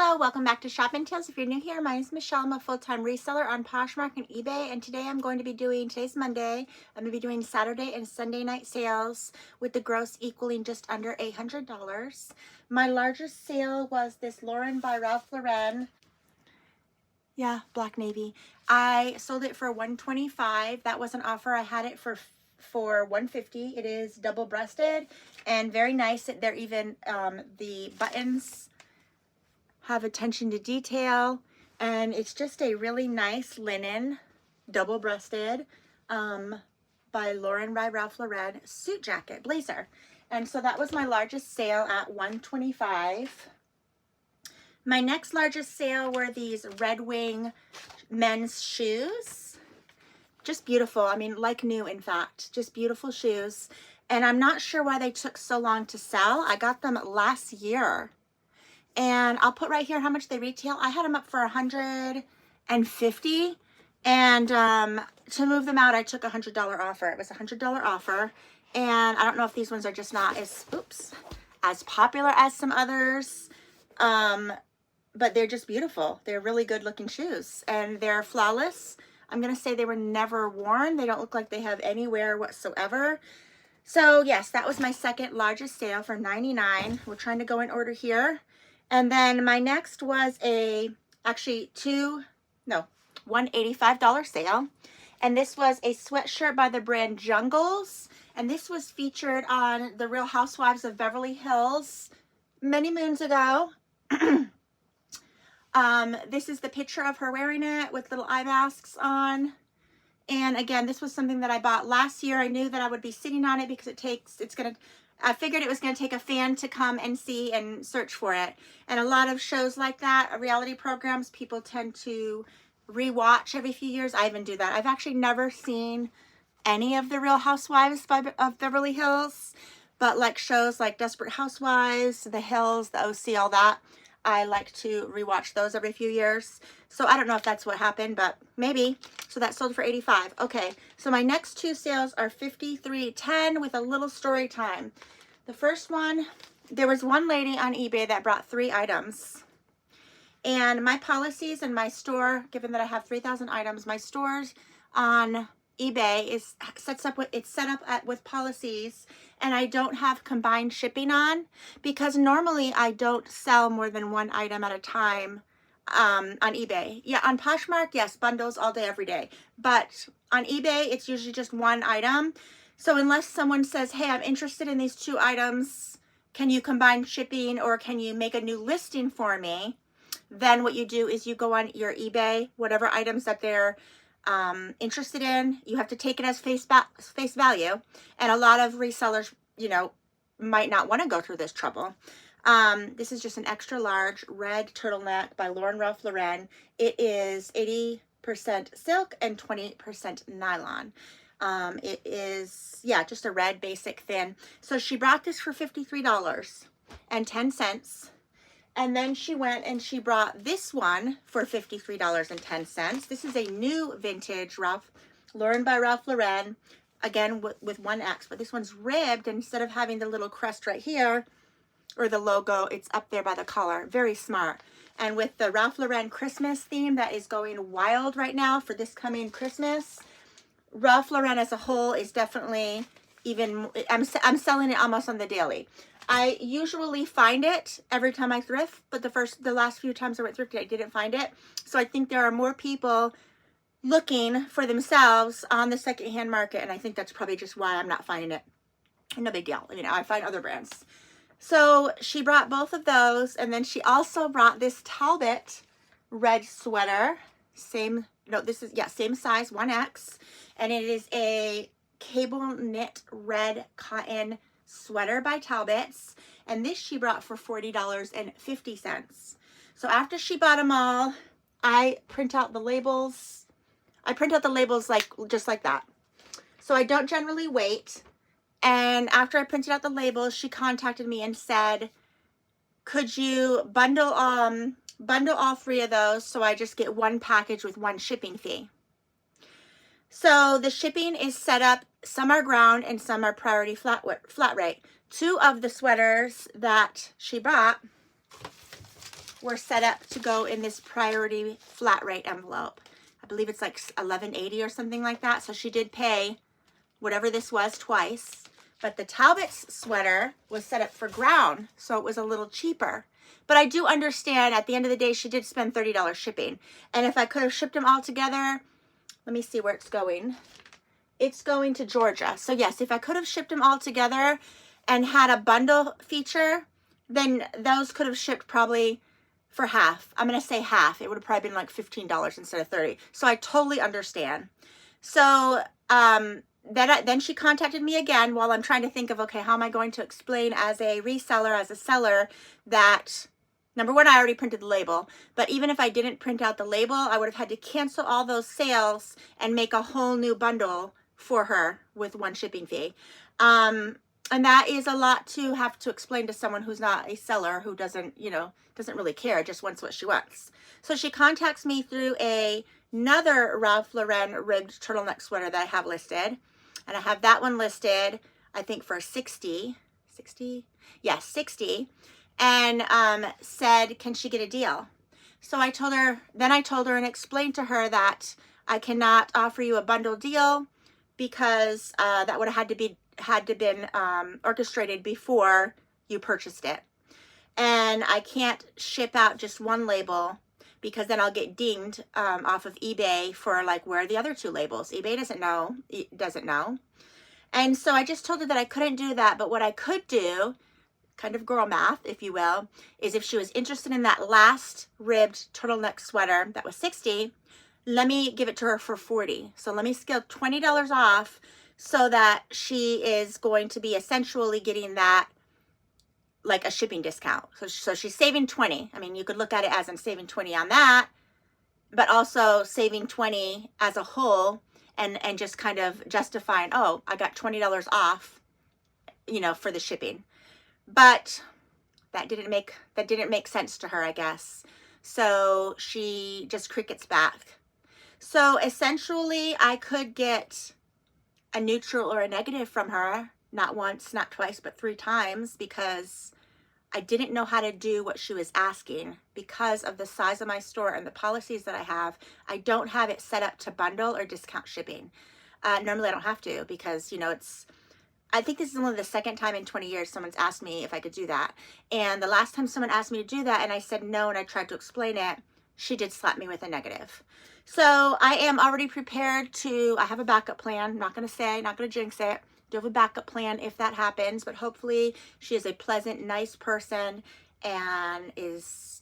Hello, welcome back to Shopping Tales. If you're new here, my name is Michelle. I'm a full-time reseller on Poshmark and eBay, and today I'm going to be doing, today's Monday, I'm going to be doing Saturday and Sunday night sales with the gross equaling just under $800. My largest sale was this Lauren by Ralph Lauren. Yeah, black navy. I sold it for $125. That was an offer. I had it for $150. It is double-breasted and very nice. They're even, the buttons have attention to detail, and it's just a really nice linen, double-breasted, by Lauren by Ralph Lauren suit jacket, blazer. And so that was my largest sale at $125. My next largest sale were these Red Wing men's shoes. Just beautiful. I mean, like new, in fact. Just beautiful shoes. And I'm not sure why they took so long to sell. I got them last year. And I'll put right here how much they retail. I had them up for $150, and to move them out, I took a $100 offer. It was a $100 offer, and I don't know if these ones are just not as popular as some others, but they're just beautiful. They're really good looking shoes, and they're flawless. I'm gonna say they were never worn. They don't look like they have any wear whatsoever. So yes, that was my second largest sale for $99. We're trying to go in order here. And then my next was $185 sale. And this was a sweatshirt by the brand Jungles. And this was featured on The Real Housewives of Beverly Hills many moons ago. This is the picture of her wearing it with little eye masks on. And again, this was something that I bought last year. I knew that I would be sitting on it because I figured it was going to take a fan to come and see and search for it. And a lot of shows like that, reality programs, people tend to rewatch every few years. I even do that. I've actually never seen any of the Real Housewives of Beverly Hills, but like shows like Desperate Housewives, The Hills, The OC, all that, I like to rewatch those every few years. So I don't know if that's what happened, but maybe. So that sold for $85. Okay, so my next two sales are $53.10 with a little story time. The first one, there was one lady on eBay that brought 3 items. And my policies in my store, given that I have 3,000 items, my stores on eBay is set up with policies, and I don't have combined shipping on because normally I don't sell more than one item at a time on eBay. Yeah, on Poshmark, yes, bundles all day, every day. But on eBay, it's usually just one item. So unless someone says, hey, I'm interested in these 2 items, can you combine shipping or can you make a new listing for me? Then what you do is you go on your eBay, whatever items that they're interested in, you have to take it as face value. And a lot of resellers, might not want to go through this trouble. This is just an extra large red turtleneck by Lauren Ralph Lauren. It is 80% silk and 20% nylon. It is, yeah, just a red basic thin. So she brought this for $53.10. And then she went and she brought this one for $53.10. This is a new vintage Lauren by Ralph Lauren, again with 1X, but this one's ribbed, and instead of having the little crest right here or the logo, it's up there by the collar. Very smart. And with the Ralph Lauren Christmas theme that is going wild right now for this coming Christmas, Ralph Lauren as a whole is definitely I'm selling it almost on the daily. I usually find it every time I thrift, but the last few times I went thrifting, I didn't find it. So I think there are more people looking for themselves on the secondhand market, and I think that's probably just why I'm not finding it. No big deal. I find other brands. So she brought both of those, and then she also brought this Talbot red sweater. Same size, 1X, and it is a cable knit red cotton sweater by Talbot's, and this she brought for $40.50. So after she bought them all, I print out the labels. Just like that. So I don't generally wait. And after I printed out the labels, she contacted me and said, could you bundle all 3 of those so I just get one package with 1 shipping fee? So the shipping is set up, some are ground and some are priority flat rate. 2 of the sweaters that she brought were set up to go in this priority flat rate envelope. I believe it's like $11.80 or something like that. So she did pay whatever this was twice. But the Talbot's sweater was set up for ground, so it was a little cheaper. But I do understand at the end of the day, she did spend $30 shipping. And if I could have shipped them all together, let me see where it's going. It's going to Georgia. So yes, if I could have shipped them all together and had a bundle feature, then those could have shipped probably for half. I'm going to say half. It would have probably been like $15 instead of $30. So I totally understand. So then she contacted me again while I'm trying to think of, okay, how am I going to explain as a reseller, as a seller, that number one, I already printed the label, but even if I didn't print out the label, I would have had to cancel all those sales and make a whole new bundle for her with one shipping fee. And that is a lot to have to explain to someone who's not a seller, who doesn't, doesn't really care, just wants what she wants. So she contacts me through another Ralph Lauren ribbed turtleneck sweater that I have listed. And I have that one listed, I think for 60, yes, 60. And said, can she get a deal? So I told her and explained to her that I cannot offer you a bundle deal because that would have had to been orchestrated before you purchased it. And I can't ship out just one label because then I'll get dinged off of eBay for like, where are the other two labels? eBay doesn't know. And so I just told her that I couldn't do that, but what I could do, kind of girl math, if you will, is if she was interested in that last ribbed turtleneck sweater that was 60, let me give it to her for 40. So let me scale $20 off so that she is going to be essentially getting that like a shipping discount. So she's saving 20. I mean, you could look at it as I'm saving 20 on that, but also saving 20 as a whole and just kind of justifying, oh, I got $20 off, for the shipping. But that didn't make sense to her, I guess. So she just crickets back. So essentially I could get a neutral or a negative from her, not once, not twice, but 3 times, because I didn't know how to do what she was asking because of the size of my store and the policies that I have. I don't have it set up to bundle or discount shipping. Normally I don't have to because, I think this is only the second time in 20 years someone's asked me if I could do that. And the last time someone asked me to do that and I said no and I tried to explain it, she did slap me with a negative. So I am already prepared I have a backup plan. Not going to jinx it. Do have a backup plan if that happens, but hopefully she is a pleasant, nice person and is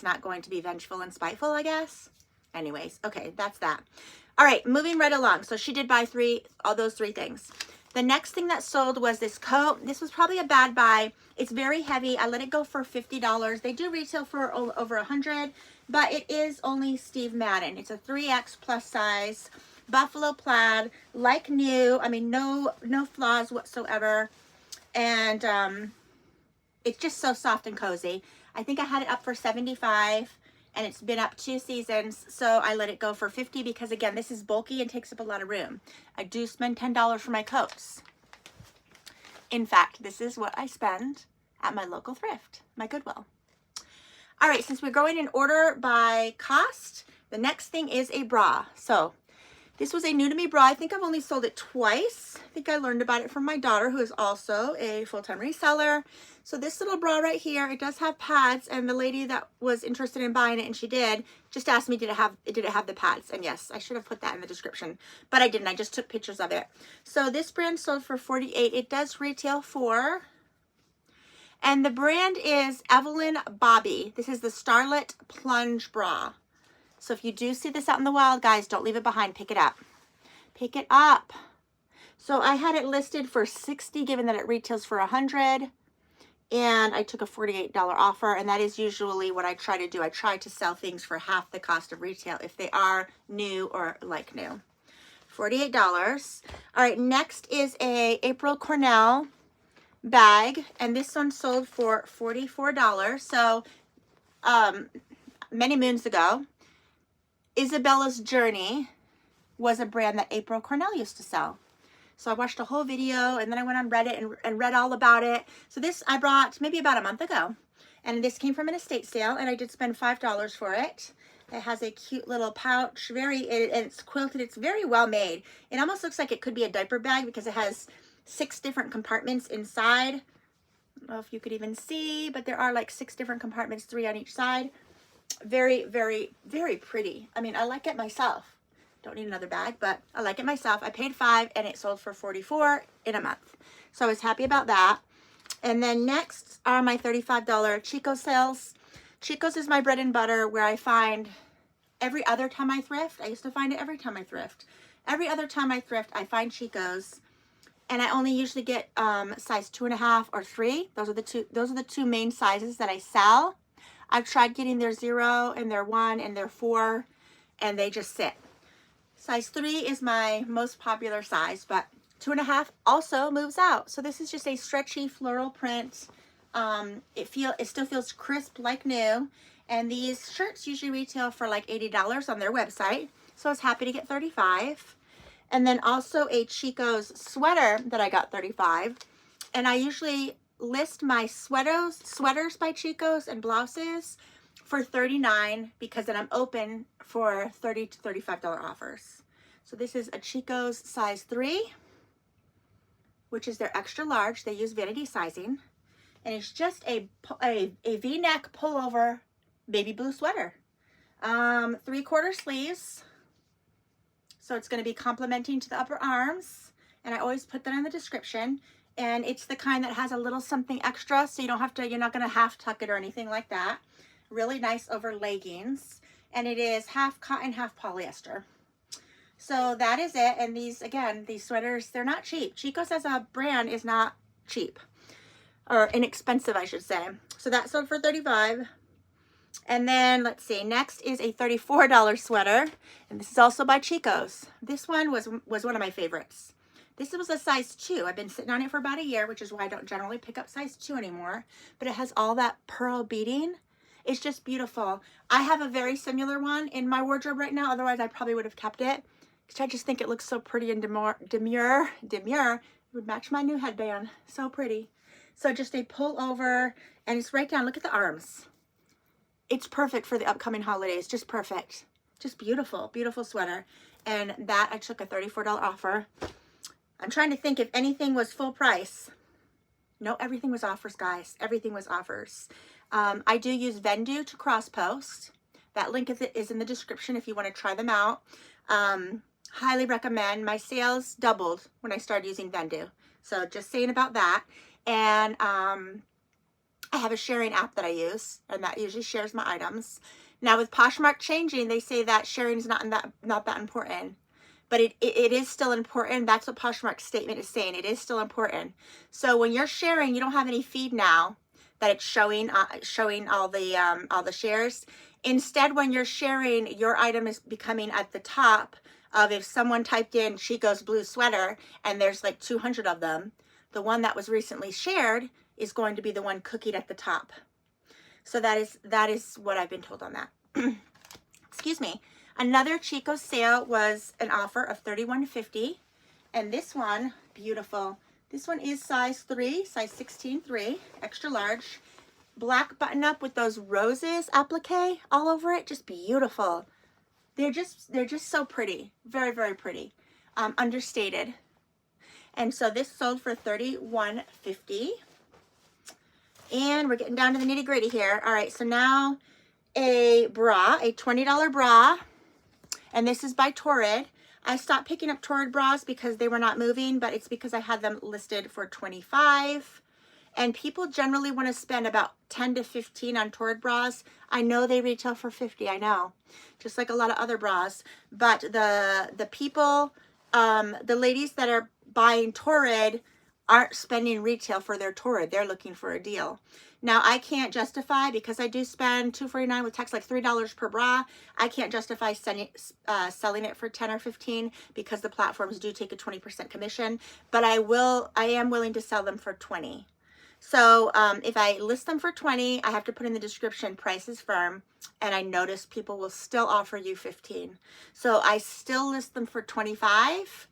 not going to be vengeful and spiteful, I guess. Anyways, okay, that's that. All right, moving right along. So she did buy all those 3 things. The next thing that sold was this coat. This was probably a bad buy. It's very heavy. I let it go for $50. They do retail for over $100, but it is only Steve Madden. It's a 3X plus size. Buffalo plaid, like new. I mean, no flaws whatsoever. And it's just so soft and cozy. I think I had it up for $75 and it's been up 2 seasons. So I let it go for $50 because again, this is bulky and takes up a lot of room. I do spend $10 for my coats. In fact, this is what I spend at my local thrift, my Goodwill. All right, since we're going in order by cost, the next thing is a bra. So this was a new to me bra. I think I've only sold it twice. I think I learned about it from my daughter, who is also a full-time reseller. So this little bra right here, it does have pads, and the lady that was interested in buying it, and she did, just asked me, did it have the pads? And yes, I should have put that in the description, but I didn't. I just took pictures of it. So this brand sold for $48. It does retail for, and the brand is Evelyn Bobby. This is the Starlet Plunge Bra. So if you do see this out in the wild, guys, don't leave it behind. Pick it up. Pick it up. So I had it listed for $60, given that it retails for $100. And I took a $48 offer, and that is usually what I try to do. I try to sell things for half the cost of retail if they are new or like new. $48. All right, next is a April Cornell bag, and this one sold for $44. So many moons ago, Isabella's Journey was a brand that April Cornell used to sell. So I watched a whole video, and then I went on Reddit and read all about it. So this I brought maybe about a month ago. And this came from an estate sale, and I did spend $5 for it. It has a cute little pouch, and it's quilted. It's very well made. It almost looks like it could be a diaper bag because it has 6 different compartments inside. I don't know if you could even see, but there are like 6 different compartments, 3 on each side. Very, very, very pretty. I mean, I like it myself. Don't need another bag, but I like it myself. I paid $5 and it sold for $44 in a month. So I was happy about that. And then next are my $35 Chico sales. Chico's is my bread and butter, where I find every other time I thrift. I used to find it every time I thrift. Every other time I thrift, I find Chico's. And I only usually get size 2.5 or 3. Those are the two main sizes that I sell. I've tried getting their 0 and their 1 and their 4, and they just sit. Size 3 is my most popular size, but 2.5 also moves out. So this is just a stretchy floral print. It still feels crisp like new. And these shirts usually retail for like $80 on their website. So I was happy to get $35. And then also a Chico's sweater that I got $35. And I usually list my sweaters by Chico's and blouses for $39 because then I'm open for $30 to $35 offers. So this is a Chico's size 3, which is their extra large. They use vanity sizing. And it's just a V-neck pullover baby blue sweater. 3/4 sleeves. So it's going to be complementing to the upper arms. And I always put that in the description. And it's the kind that has a little something extra, so you're not going to half tuck it or anything like that. Really nice over leggings. And it is half cotton, half polyester. So that is it. And these sweaters, they're not cheap. Chico's as a brand is not cheap. Or inexpensive, I should say. So that sold for $35. And then, let's see, next is a $34 sweater. And this is also by Chico's. This one was one of my favorites. This was a size 2. I've been sitting on it for about a year, which is why I don't generally pick up size 2 anymore. But it has all that pearl beading. It's just beautiful. I have a very similar one in my wardrobe right now. Otherwise, I probably would have kept it. Because I just think it looks so pretty and demure. It would match my new headband. So pretty. So just a pullover. And it's right down. Look at the arms. It's perfect for the upcoming holidays. Just perfect. Just beautiful. Beautiful sweater. And that I took a $34 offer. I'm trying to think if anything was full price. No, everything was offers, guys. Everything was offers. I do use Vendu to cross post. That link is in the description if you want to try them out. Highly recommend. My sales doubled when I started using Vendu. So just saying about that. And I have a sharing app that I use, and that usually shares my items. Now with Poshmark changing, they say that sharing is not that important. But it is still important. That's what Poshmark's statement is saying. It is still important. So when you're sharing, you don't have any feed now that it's showing all the shares. Instead, when you're sharing, your item is becoming at the top of, if someone typed in Chico's blue sweater and there's like 200 of them, the one that was recently shared is going to be the one cookied at the top. So that is what I've been told on that. Excuse me. Another Chico sale was an offer of $31.50. And this one, beautiful. This one is size 3, size 16-3, extra large. Black button up with those roses applique all over it. Just beautiful. They're just so pretty. Very, very pretty. Understated. And so this sold for $31.50. And we're getting down to the nitty gritty here. All right, so now a bra, a $20 bra. And this is by Torrid. I stopped picking up Torrid bras because they were not moving, but it's because I had them listed for $25. And people generally want to spend about $10 to $15 on Torrid bras. I know they retail for $50, I know. Just like a lot of other bras. But the people, the ladies that are buying Torrid aren't spending retail for their Torrid. They're looking for a deal. Now, I can't justify, because I do spend $2.49 with tax, like $3 per bra. I can't justify selling it for $10 or $15 because the platforms do take a 20% commission. But I am willing to sell them for $20. So if I list them for $20, I have to put in the description, price is firm, and I notice people will still offer you $15. So I still list them for $25.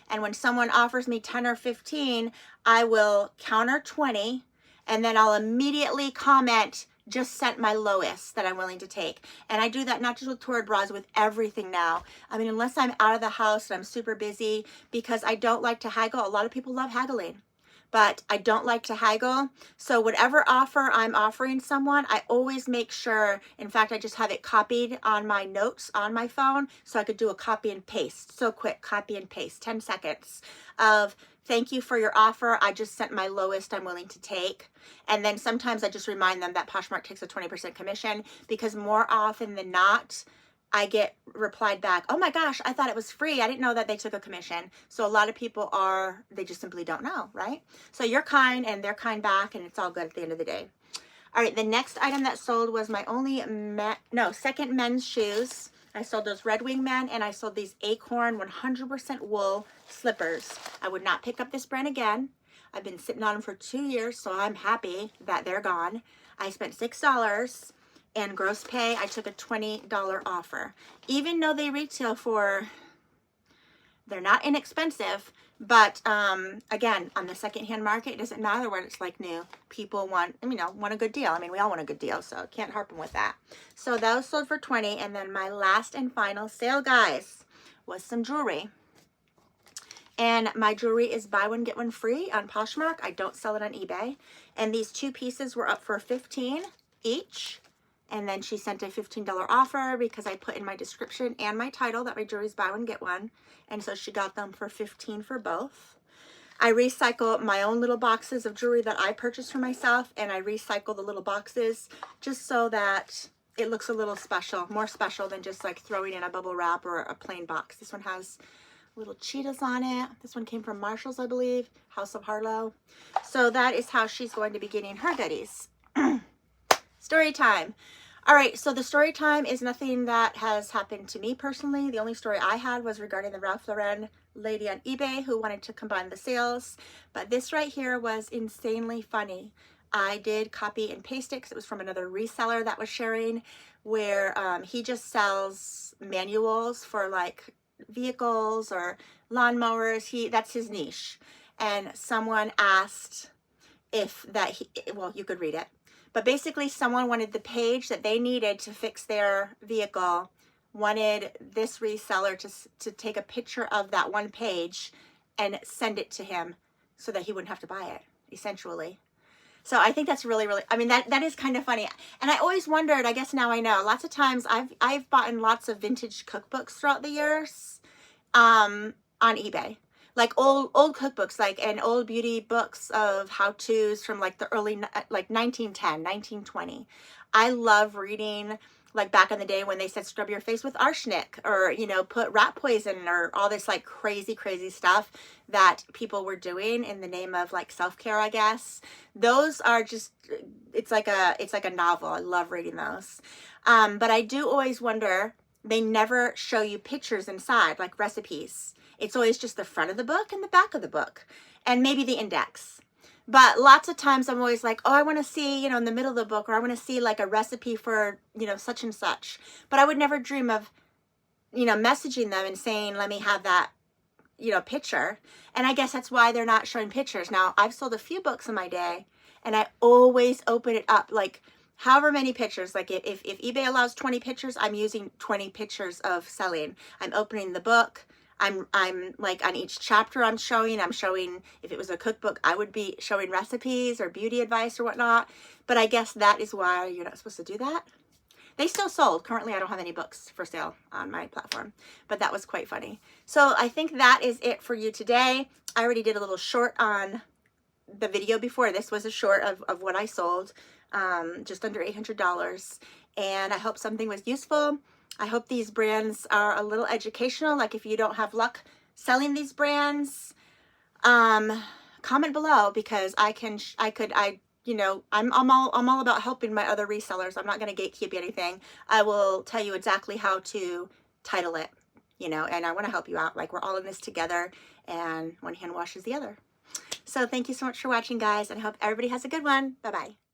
And when someone offers me $10 or $15, I will counter $20, and then I'll immediately comment, just sent my lowest that I'm willing to take. And I do that not just with Torrid bras, with everything now. I mean, unless I'm out of the house and I'm super busy, because I don't like to haggle. A lot of people love haggling, but I don't like to haggle. So whatever offer I'm offering someone, I always make sure, in fact, I just have it copied on my notes on my phone, so I could do a copy and paste. So quick, copy and paste, 10 seconds of, thank you for your offer. I just sent my lowest I'm willing to take. And then sometimes I just remind them that Poshmark takes a 20% commission, because more often than not, I get replied back, oh my gosh, I thought it was free. I didn't know that they took a commission. So a lot of people they just simply don't know, right? So you're kind and they're kind back, and it's all good at the end of the day. All right, the next item that sold was my second men's shoes. I sold those Red Wing Men, and I sold these Acorn 100% wool slippers. I would not pick up this brand again. I've been sitting on them for 2 years, so I'm happy that they're gone. I spent $6. And gross pay, I took a $20 offer. Even though they retail for, they're not inexpensive, but again, on the secondhand market, it doesn't matter what it's like new. People want a good deal. I mean, we all want a good deal, so can't harp them with that. So those sold for $20, and then my last and final sale, guys, was some jewelry. And my jewelry is buy one, get one free on Poshmark. I don't sell it on eBay. And these 2 pieces were up for $15 each. And then she sent a $15 offer because I put in my description and my title that my jewelry's buy one, get one. And so she got them for $15 for both. I recycle my own little boxes of jewelry that I purchased for myself, and I recycle the little boxes just so that it looks a little special, more special than just like throwing in a bubble wrap or a plain box. This one has little cheetahs on it. This one came from Marshall's, I believe, House of Harlow. So that is how she's going to be getting her goodies. Story time. All right, so the story time is nothing that has happened to me personally. The only story I had was regarding the Ralph Lauren lady on eBay who wanted to combine the sales. But this right here was insanely funny. I did copy and paste it because it was from another reseller that was sharing, where he just sells manuals for like vehicles or lawnmowers. That's his niche. And someone asked well, you could read it. But basically, someone wanted the page that they needed to fix their vehicle, wanted this reseller to take a picture of that one page and send it to him so that he wouldn't have to buy it, essentially. So I think that's really, really, I mean, that is kind of funny. And I always wondered, I guess now I know, lots of times I've bought in lots of vintage cookbooks throughout the years on eBay. Like old cookbooks, and old beauty books of how-tos from like the early, like 1910, 1920. I love reading, like back in the day when they said scrub your face with arsenic, or, put rat poison, or all this like crazy, crazy stuff that people were doing in the name of like self-care, I guess. Those are just, it's like a novel. I love reading those. But I do always wonder, they never show you pictures inside, like recipes. It's always just the front of the book and the back of the book, and maybe the index. But lots of times I'm always like, oh, I want to see, in the middle of the book, or I want to see like a recipe for, such and such. But I would never dream of, messaging them and saying, let me have that, picture. And I guess that's why they're not showing pictures. Now, I've sold a few books in my day, and I always open it up, like however many pictures. Like if eBay allows 20 pictures, I'm using 20 pictures of selling. I'm opening the book. I'm like on each chapter I'm showing, if it was a cookbook, I would be showing recipes or beauty advice or whatnot. But I guess that is why you're not supposed to do that. They still sold. Currently, I don't have any books for sale on my platform, but that was quite funny. So I think that is it for you today. I already did a little short on the video before. This was a short of what I sold, just under $800. And I hope something was useful. I hope these brands are a little educational. Like if you don't have luck selling these brands, comment below, because I'm all about helping my other resellers. I'm not going to gatekeep anything. I will tell you exactly how to title it, and I want to help you out. Like we're all in this together, and one hand washes the other. So thank you so much for watching, guys, and I hope everybody has a good one. Bye-bye.